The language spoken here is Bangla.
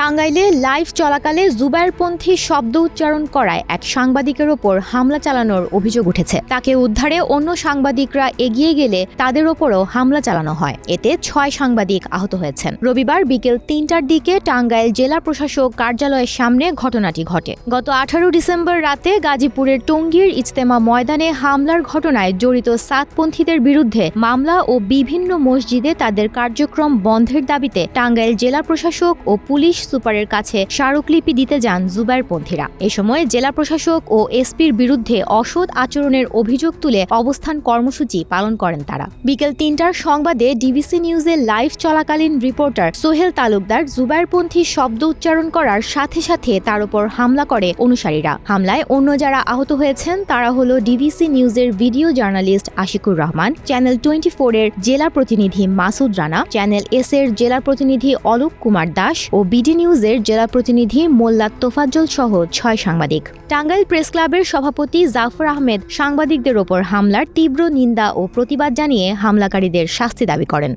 টাঙ্গাইলে লাইভ চলাকালে জুবায়েরপন্থী শব্দ উচ্চারণ করায় এক সাংবাদিকের ওপর হামলা চালানোর অভিযোগ উঠেছে। তাকে উদ্ধারে অন্য সাংবাদিকরা এগিয়ে গেলে তাদের ওপরও হামলা চালানো হয়। এতে ৬ সাংবাদিক আহত হয়েছেন। রবিবার বিকেল ৩টার দিকে টাঙ্গাইল জেলা প্রশাসক কার্যালয়ের সামনে ঘটনাটি ঘটে। গত ১৮ ডিসেম্বর রাতে গাজীপুরের টঙ্গীর ইজতেমা ময়দানে হামলার ঘটনায় জড়িত সাতপন্থীদের বিরুদ্ধে মামলা ও বিভিন্ন মসজিদে তাদের কার্যক্রম বন্ধের দাবিতে টাঙ্গাইল জেলা প্রশাসক ও পুলিশ সুপারের কাছে স্মারকলিপি দিতে যান জুবায়েরপন্থীরা। এ সময় জেলা প্রশাসক ও এসপির বিরুদ্ধে অসৎ আচরণের অভিযোগ তুলে অবস্থান কর্মসূচি পালন করেন তারা। বিকেল ৩টার সংবাদে ডিবিসি নিউজের লাইভ চলাকালীন রিপোর্টার সোহেল তালুকদার জুবায়েরপন্থী শব্দ উচ্চারণ করার সাথে সাথে তার উপর হামলা করে অনুসারীরা। হামলায় অন্য যারা আহত হয়েছেন তারা হলো ডিবিসি নিউজের video journalist Ashikur Rahman, channel 24 এর জেলা প্রতিনিধি মাসুদ রানা, চ্যানেল এস এর জেলা প্রতিনিধি অলোক কুমার দাস ও বিডি নিউজের জেলা প্রতিনিধি মোল্লা তোফাজ্জল সহ ৬ সাংবাদিক। টাঙ্গাইল প্রেস ক্লাবের সভাপতি জাফর আহমেদ সাংবাদিকদের ওপর হামলার তীব্র নিন্দা ও প্রতিবাদ জানিয়ে হামলাকারীদের শাস্তি দাবি করেন।